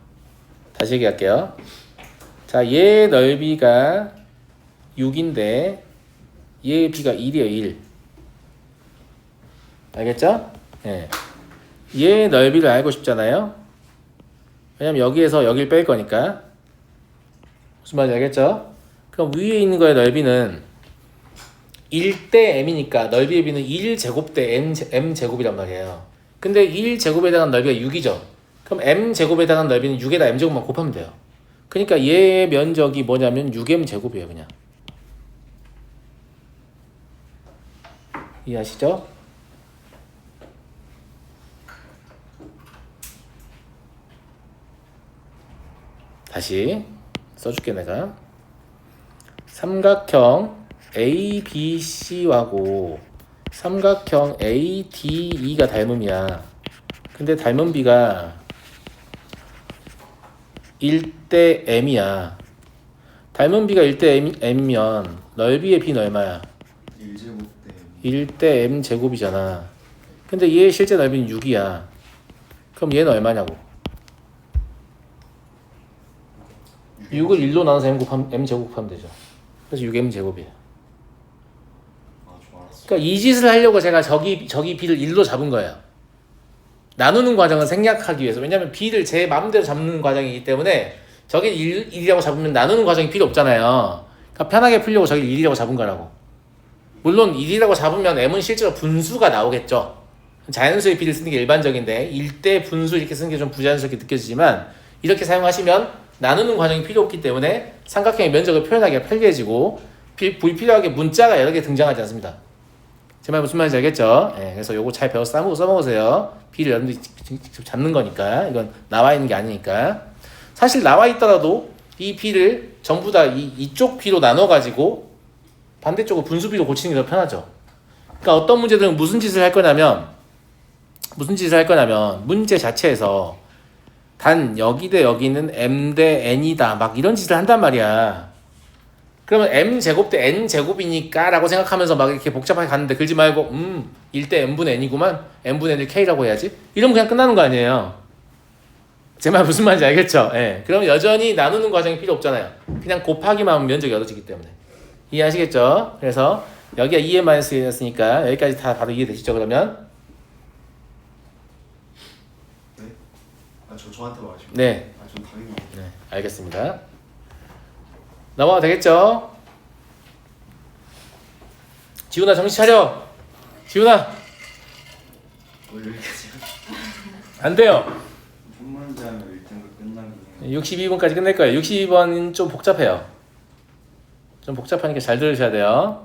Speaker 2: 다시 얘기할게요. 자, 얘 넓이가 6인데 얘 b가 1이에요. 1. 알겠죠? 예. 얘 넓이를 알고 싶잖아요. 왜냐면 여기에서 여기를 뺄 거니까. 무슨 말인지 알겠죠? 그럼 위에 있는 거의 넓이는 1대 m이니까 넓이의 b는 1제곱 대 m제곱이란 말이에요. 근데 1제곱에 해당하는 넓이가 6이죠. 그럼 m제곱에 해당하는 넓이는 6에다 m제곱만 곱하면 돼요. 그러니까 얘의 면적이 뭐냐면 6m제곱이에요. 그냥. 이해하시죠? 다시 써줄게 내가. 삼각형 ABC하고 삼각형 ADE가 닮음이야. 근데 닮은 비가 1대 m이야. 닮은 비가 1대 m이면 넓이의 b는 얼마야?
Speaker 1: 1제곱 대
Speaker 2: 1대 m 제곱이잖아. 근데 얘의 실제 넓이는 6이야. 그럼 얘는 얼마냐고? 6을 1로 나눠서 m 제곱하면 되죠. 그래서 6m 제곱이에요.
Speaker 1: 좀 알았어.
Speaker 2: 그러니까 이 짓을 하려고 제가 저기 b를 1로 잡은 거예요. 나누는 과정을 생략하기 위해서. 왜냐면 b를 제 마음대로 잡는 과정이기 때문에 저기 1이라고 잡으면 나누는 과정이 필요 없잖아요. 그러니까 편하게 풀려고 저기 1이라고 잡은 거라고. 물론 1이라고 잡으면 m은 실제로 분수가 나오겠죠. 자연수의 b를 쓰는 게 일반적인데 1대 분수 이렇게 쓰는 게 좀 부자연스럽게 느껴지지만 이렇게 사용하시면 나누는 과정이 필요 없기 때문에 삼각형의 면적을 표현하기가 편리해지고 불필요하게 문자가 여러 개 등장하지 않습니다. 제 말 무슨 말인지 알겠죠? 예, 그래서 요거 잘 배워서 써먹으세요. b를 여러분들이 직접 잡는 거니까. 이건 나와 있는 게 아니니까. 사실 나와 있더라도 이 b를 전부 다 이쪽 b로 나눠가지고 반대쪽으로 분수 b로 고치는 게 더 편하죠. 그러니까 어떤 문제들은 무슨 짓을 할 거냐면 문제 자체에서 단 여기 대 여기는 m 대 n이다 막 이런 짓을 한단 말이야. 그러면 m 제곱 대 n 제곱이니까 라고 생각하면서 막 이렇게 복잡하게 갔는데 그러지 말고 1대 n분의 n이구만 n분의 1을 k라고 해야지 이러면 그냥 끝나는 거 아니에요. 제 말 무슨 말인지 알겠죠? 예. 그럼 여전히 나누는 과정이 필요 없잖아요. 그냥 곱하기만 하면 면적이 얻어지기 때문에. 이해하시겠죠? 그래서 여기가 2n-1이었으니까 여기까지 다 바로 이해되시죠? 그러면
Speaker 1: 네? 저한테 말하시고.
Speaker 2: 네.
Speaker 1: 전 당연히.
Speaker 2: 네, 알겠습니다. 넘어가도 되겠죠? 지훈아 정신 차려. 지훈아
Speaker 1: 왜 여기까지?
Speaker 2: 안 돼요.
Speaker 1: 문제 하면 1등급 끝나긴 해요.
Speaker 2: 62번까지 끝낼 거예요. 62번은 좀 복잡해요. 좀 복잡하니까 잘 들으셔야 돼요.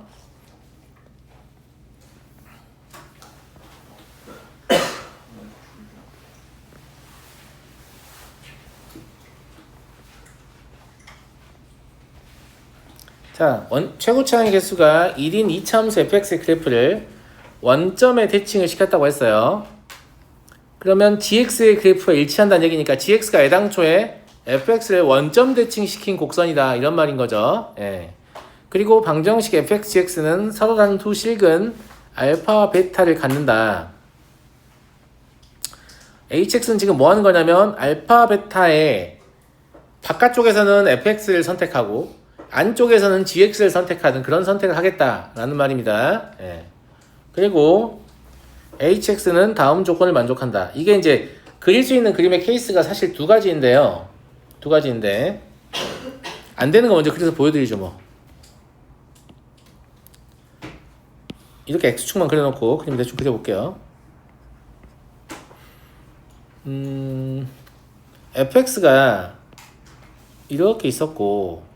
Speaker 2: 자, 최고차항의 개수가 1인 2차함수 fx의 그래프를 원점에 대칭을 시켰다고 했어요. 그러면 gx의 그래프가 일치한다는 얘기니까 gx가 애당초에 fx를 원점 대칭시킨 곡선이다 이런 말인 거죠. 예. 그리고 방정식 fx, gx는 서로 다른 두 실근 알파와 베타를 갖는다. hx는 지금 뭐 하는 거냐면 알파, 베타의 바깥쪽에서는 fx를 선택하고 안쪽에서는 gx를 선택하는 그런 선택을 하겠다라는 말입니다. 예. 그리고 hx는 다음 조건을 만족한다. 이게 이제 그릴 수 있는 그림의 케이스가 사실 두 가지인데 안 되는 거 먼저 그려서 보여드리죠 뭐. 이렇게 x축만 그려놓고 그림 대충 그려볼게요. fx가 이렇게 있었고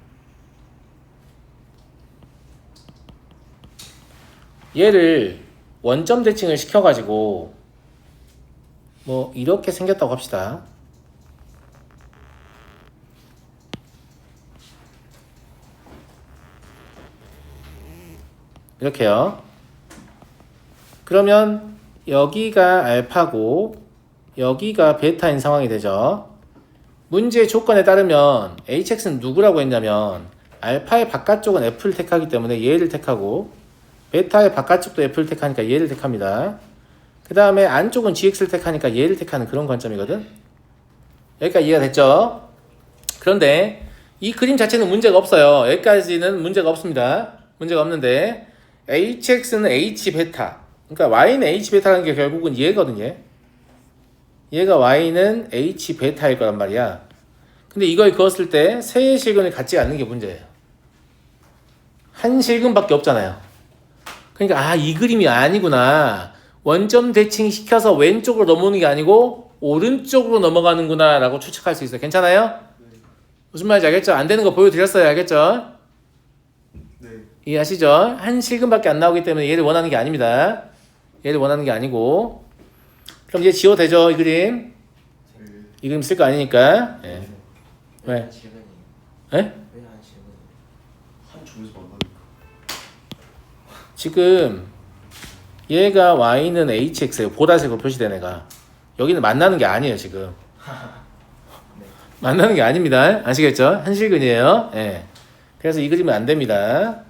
Speaker 2: 얘를 원점 대칭을 시켜가지고 뭐 이렇게 생겼다고 합시다. 이렇게요. 그러면 여기가 알파고 여기가 베타인 상황이 되죠. 문제의 조건에 따르면 hx는 누구라고 했냐면 알파의 바깥쪽은 f를 택하기 때문에 얘를 택하고 베타의 바깥쪽도 f를 택하니까 얘를 택합니다. 그 다음에 안쪽은 gx를 택하니까 얘를 택하는 그런 관점이거든. 여기까지 이해가 됐죠? 그런데 이 그림 자체는 문제가 없어요. 여기까지는 문제가 없습니다. 문제가 없는데 hx는 h 베타, 그러니까 y는 h 베타라는 게 결국은 얘거든요. 얘가 y는 h 베타일 거란 말이야. 근데 이걸 그었을 때 세 실근을 갖지 않는 게 문제예요. 한 실근밖에 없잖아요. 그러니까 이 그림이 아니구나. 원점 대칭 시켜서 왼쪽으로 넘어오는 게 아니고 오른쪽으로 넘어가는구나 라고 추측할 수 있어요. 괜찮아요? 무슨 말인지 알겠죠? 안 되는 거 보여드렸어요. 알겠죠?
Speaker 1: 네.
Speaker 2: 이해하시죠? 한 실근밖에 안 나오기 때문에 얘를 원하는 게 아닙니다. 얘를 원하는 게 아니고. 그럼 이제 지워도 되죠? 이 그림? 이 그림 쓸 거 아니니까. 예. 왜?
Speaker 3: 한 질문이에요.
Speaker 2: 에?
Speaker 3: 왜한 질문이에요?
Speaker 1: 한 조에서 만나니까.
Speaker 2: 지금 얘가 y는 hx예요. 보라색으로 표시된 애가. 여기는 만나는 게 아니에요 지금.
Speaker 3: 네.
Speaker 2: 만나는 게 아닙니다. 아시겠죠? 한실근이에요. 예. 그래서 이 그림은 안 됩니다.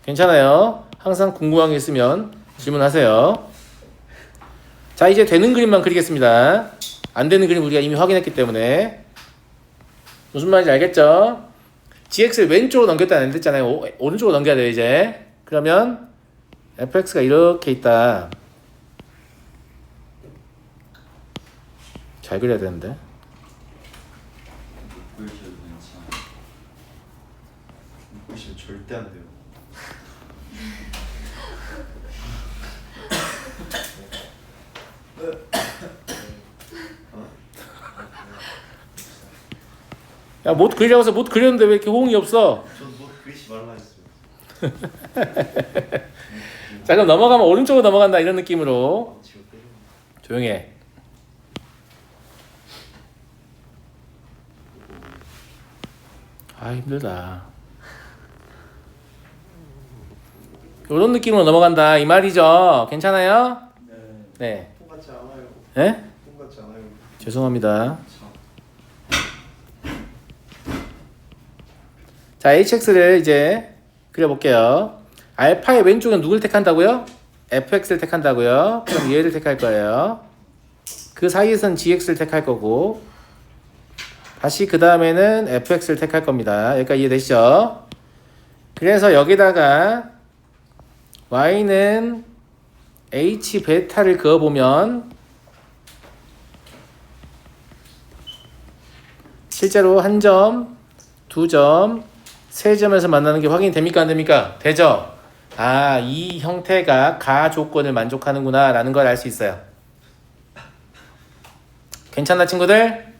Speaker 2: 괜찮아요. 항상 궁금한 게 있으면 질문하세요. 자, 이제 되는 그림만 그리겠습니다. 안 되는 그림 우리가 이미 확인했기 때문에. 무슨 말인지 알겠죠? gx를 왼쪽으로 넘겼다는 안 됐잖아요. 오른쪽으로 넘겨야 돼요, 이제. 그러면 fx가 이렇게 있다. 잘 그려야 되는데.
Speaker 1: 못 보여줘도 괜찮아. 못 보시면 절대 안 돼요.
Speaker 2: 야, 못 그리라고 해서 못 그렸는데 왜 이렇게 호응이 없어?
Speaker 1: 저는 뭐 그리지 말라 했어요.
Speaker 2: 자, 그럼 넘어가면 오른쪽으로 넘어간다 이런 느낌으로.
Speaker 1: 지금 때리는
Speaker 2: 조용히 해. 아, 힘들다. 이런 느낌으로 넘어간다 이 말이죠. 괜찮아요? 네.
Speaker 1: 똑같지 않아요.
Speaker 2: 네?
Speaker 1: 똑같지 않아요.
Speaker 2: 죄송합니다.
Speaker 1: 참.
Speaker 2: 자, hx를 이제 그려볼게요. 알파의 왼쪽은 누굴 택한다고요? fx를 택한다고요. 그럼 얘를 택할 거예요. 그 사이에선 gx를 택할 거고, 다시 그 다음에는 fx를 택할 겁니다. 여기까지 이해되시죠? 그래서 여기다가 y는 h 베타를 그어보면 실제로 한 점, 두 점, 세 점에서 만나는 게 확인이 됩니까? 안 됩니까? 되죠? 아, 이 형태가 가 조건을 만족하는구나 라는 걸 알 수 있어요. 괜찮나 친구들?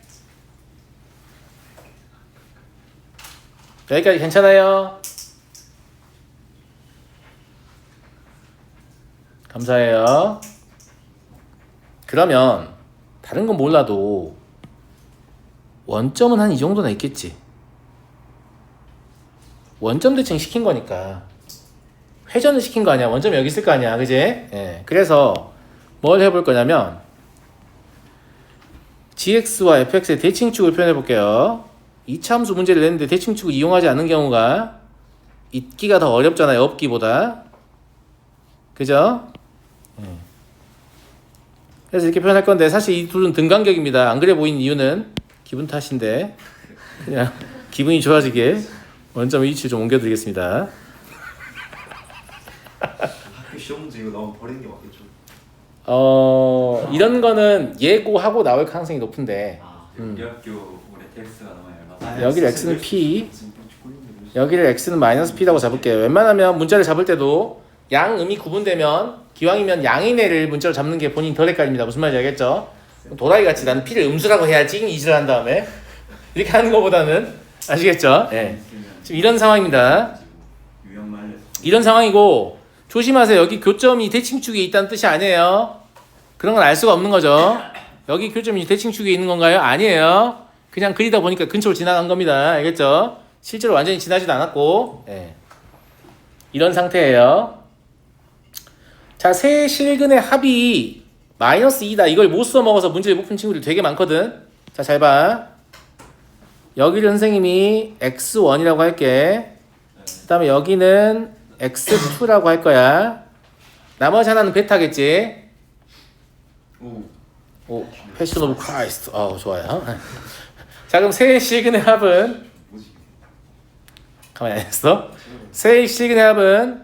Speaker 2: 여기까지 괜찮아요? 감사해요. 그러면 다른 건 몰라도 원점은 한 이 정도는 있겠지. 원점 대칭 시킨 거니까. 회전을 시킨 거 아니야. 원점이 여기 있을 거 아니야. 그지? 예. 그래서 뭘 해볼 거냐면 gx와 fx의 대칭축을 표현해 볼게요. 이차함수 문제를 냈는데 대칭축을 이용하지 않는 경우가 있기가 더 어렵잖아요. 없기보다. 그죠? 그래서 이렇게 표현할 건데 사실 이 둘은 등간격입니다. 안 그래 보이는 이유는 기분 탓인데 그냥 기분이 좋아지게 원점 위치를 좀 옮겨드리겠습니다.
Speaker 1: 학교 시험 문제 이거 나오면 버리는 게 맞겠죠?
Speaker 2: 이런 거는 예고하고 나올 가능성이 높은데
Speaker 4: 우리 학교 올해 텍스가 너무 얇아서
Speaker 2: 여기를 x는 p,
Speaker 1: 지금 꼴린데
Speaker 2: 여기를 x는 마이너스 p라고 잡을게요. 웬만하면 문자를 잡을 때도 양 음이 구분되면 기왕이면 양인애를 문자로 잡는 게 본인 덜 헷갈립니다. 무슨 말인지 알겠죠? 도라이 같이 나는 p를 음수라고 해야지 이지를 한 다음에 이렇게 하는 것보다는 아시겠죠? 예. 지금 이런 상황입니다.
Speaker 4: 유형 말렸어.
Speaker 2: 이런 상황이고 조심하세요. 여기 교점이 대칭축에 있다는 뜻이 아니에요. 그런 건 알 수가 없는 거죠. 여기 교점이 대칭축에 있는 건가요? 아니에요. 그냥 그리다 보니까 근처로 지나간 겁니다. 알겠죠? 실제로 완전히 지나지도 않았고 예. 이런 상태예요. 자, 세 실근의 합이 마이너스 2다. 이걸 못 써먹어서 문제를 못 푼 친구들 되게 많거든. 자, 잘 봐. 여기를 선생님이 x1이라고 할게. 그 다음에 여기는 x2라고 할 거야. 나머지 하나는 베타겠지. 오, 패션 오브 크라이스트. 좋아요. 자, 그럼 세 실근의 합은 가만히 안 있어. 세 실근의 합은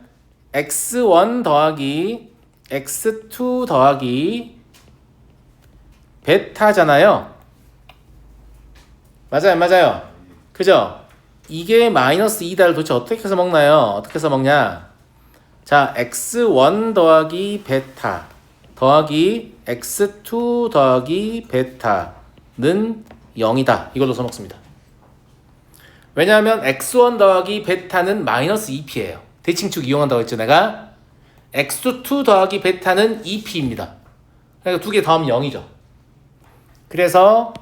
Speaker 2: x1 더하기 x2 더하기 베타잖아요. 맞아요, 맞아요. 그죠? 이게 마이너스 2다를 도대체 어떻게 해서 먹나요? 어떻게 해서 먹냐? 자, x1 더하기 베타 더하기 x2 더하기 베타는 0이다. 이걸로 써먹습니다. 왜냐하면 x1 더하기 베타는 마이너스 2p예요. 대칭축 이용한다고 했죠, 내가. x2 더하기 베타는 2p입니다. 그러니까 두 개 더하면 0이죠. 그래서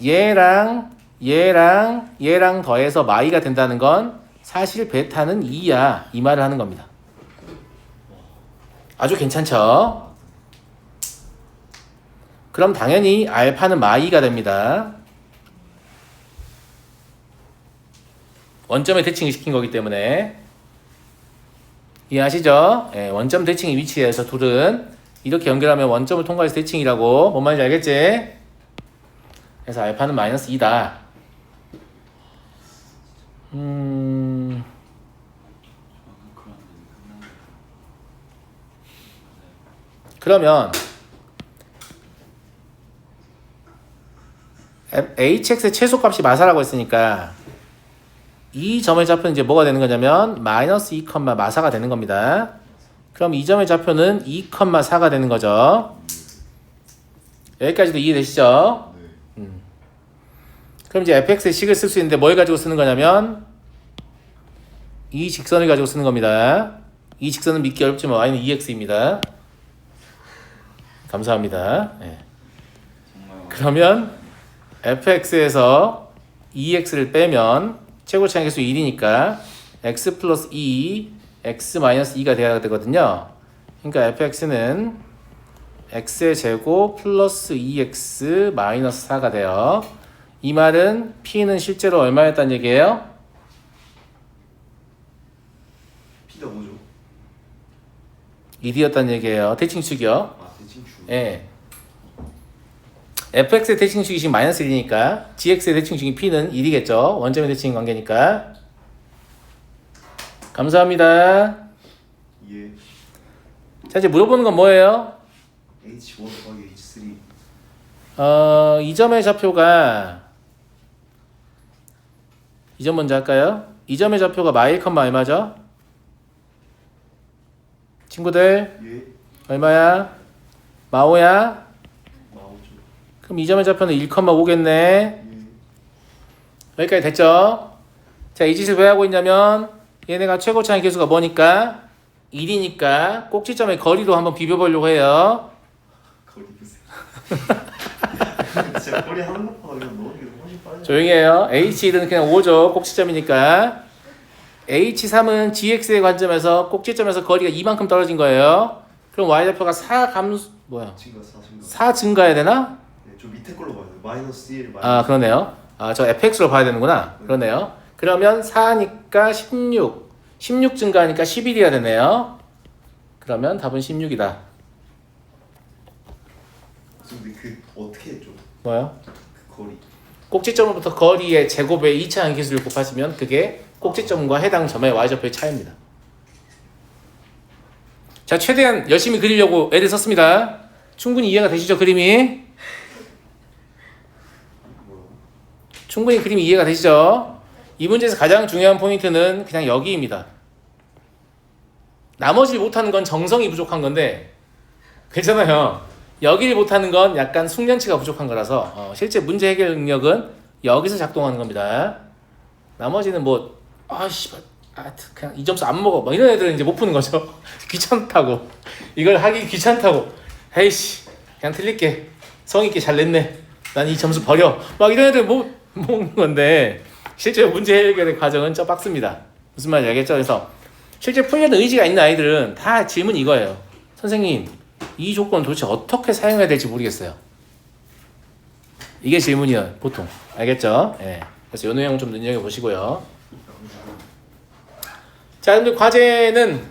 Speaker 2: 얘랑 얘랑 더해서 마이가 된다는 건 사실 베타는 2야. 이 말을 하는 겁니다. 아주 괜찮죠? 그럼 당연히 알파는 마이가 됩니다. 원점에 대칭을 시킨 거기 때문에 이해하시죠? 예, 원점 대칭의 위치에서 둘은 이렇게 연결하면 원점을 통과해서 대칭이라고. 뭔 말인지 알겠지? 그래서 알파는 마이너스 2다. 그러면 hx의 최소값이 마사라고 했으니까 이 점의 좌표는 이제 뭐가 되는 거냐면 마이너스 2, 마사가 되는 겁니다. 그럼 이 점의 좌표는 2, 4가 되는 거죠. 여기까지도 이해되시죠?
Speaker 1: 네.
Speaker 2: 그럼 이제 fx의 식을 쓸 수 있는데 뭘 가지고 쓰는 거냐면 이 직선을 가지고 쓰는 겁니다. 이 직선은 믿기 어렵지만 y는 2x입니다. 감사합니다. 네.
Speaker 4: 정말
Speaker 2: 그러면 fx에서 2x를 빼면 최고차의 개수 1이니까 x 플러스 2, x 마이너스 2가 돼야 되거든요. 그러니까 fx는 x의 제곱 플러스 2x 마이너스 4가 돼요. 이 말은 p는 실제로 얼마였다는 얘기예요?
Speaker 1: P가 뭐죠?
Speaker 2: 1이었다는 얘기예요. 대칭축이요.
Speaker 1: 아 대칭축.
Speaker 2: 예. fx의 대칭축이 지금 마이너스 1이니까 gx의 대칭축이 p는 1이겠죠. 원점의 대칭 관계니까. 감사합니다.
Speaker 1: 예.
Speaker 2: 자, 이제 물어보는 건 뭐예요?
Speaker 1: H1 더하기 H3.
Speaker 2: 이 점의 좌표가 이 점 먼저 할까요? 이 점의 좌표가 마이 1, 얼마죠? 친구들
Speaker 1: 예.
Speaker 2: 얼마야? 마오야?
Speaker 1: 나오죠.
Speaker 2: 그럼 이 점의 좌표는 1,5겠네.
Speaker 1: 예.
Speaker 2: 여기까지 됐죠? 자, 이 짓을 왜 하고 있냐면 얘네가 최고차의 개수가 뭐니까? 1이니까 꼭지점의 거리로 한번 비벼보려고 해요.
Speaker 1: 거리 보세요. 진짜 거리 하는 것보다 그냥 넣는 게 훨씬 빠르죠.
Speaker 2: 조용히 해요. H1은 그냥 5죠. 꼭지점이니까. H3은 GX의 관점에서 꼭지점에서 거리가 이만큼 떨어진 거예요. 그럼 Y좌표가 4 증가해야 되나?
Speaker 1: 네, 저 밑에 걸로 봐야 돼요. 마이너스 1, 마이너스
Speaker 2: 아, 그러네요. 아, 저 fx로 봐야 되는구나. 그러네요. 그러면 4니까 16. 16 증가하니까 11이어야 되네요. 그러면 답은 16이다.
Speaker 1: 근데 그 어떻게 했죠?
Speaker 2: 뭐요?
Speaker 1: 그 거리.
Speaker 2: 꼭지점으로부터 거리의 제곱의 2차 함계수를 곱하시면 그게 꼭지점과 해당 점의 y좌표의 차이입니다. 자, 최대한 열심히 그리려고 애를 썼습니다. 충분히 이해가 되시죠, 그림이? 충분히 그림이 이해가 되시죠? 이 문제에서 가장 중요한 포인트는 그냥 여기입니다. 나머지를 못하는 건 정성이 부족한 건데 괜찮아요. 여기를 못하는 건 약간 숙련치가 부족한 거라서 실제 문제 해결 능력은 여기서 작동하는 겁니다. 나머지는 뭐 그냥 이 점수 안 먹어 막 이런 애들은 이제 못 푸는 거죠. 귀찮다고 이걸 하기 귀찮다고 에이씨 그냥 틀릴게 성의 있게 잘 냈네 난 이 점수 버려 막 이런 애들 못 먹는 건데 실제 문제 해결의 과정은 좀 빡습니다. 무슨 말인지 알겠죠? 그래서 실제 풀려는 의지가 있는 아이들은 다 질문이 이거예요. 선생님 이 조건 도대체 어떻게 사용해야 될지 모르겠어요. 이게 질문이에요 보통. 알겠죠? 예. 그래서 요 내용 좀 눈여겨보시고요. 자, 그럼 과제는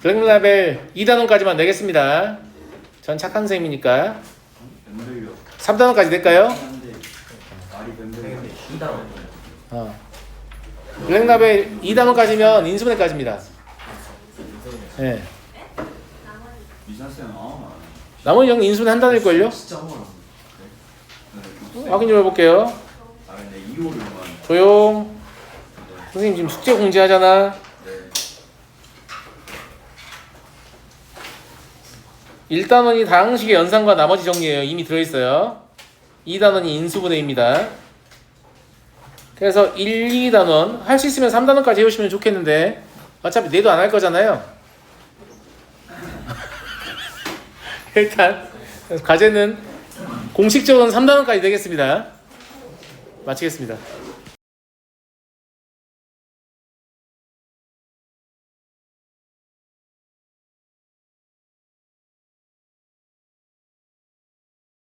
Speaker 2: 블랙라벨 2단원까지만 내겠습니다. 전 착한 선생님이니까.
Speaker 4: 뱀들려
Speaker 2: 3단원까지 낼까요?
Speaker 4: 한데 말이 뱀들려
Speaker 2: 블랙라벨 2단원까지면 인수분해까지입니다. 예.
Speaker 4: 미션쌤
Speaker 2: 나머지 형은 인수분해 한 단일걸요?
Speaker 1: 진짜 아무나.
Speaker 2: 확인 좀 해볼게요.
Speaker 4: 근데 2호를만
Speaker 2: 조용. 선생님 지금 숙제 공지하잖아. 1단원이 다항식의 연산과 나머지 정리예요. 이미 들어있어요. 2단원이 인수분해입니다. 그래서 1, 2단원 할 수 있으면 3단원까지 해오시면 좋겠는데 어차피 내도 안 할 거잖아요. 일단 과제는 공식적으로는 3단원까지 되겠습니다. 마치겠습니다.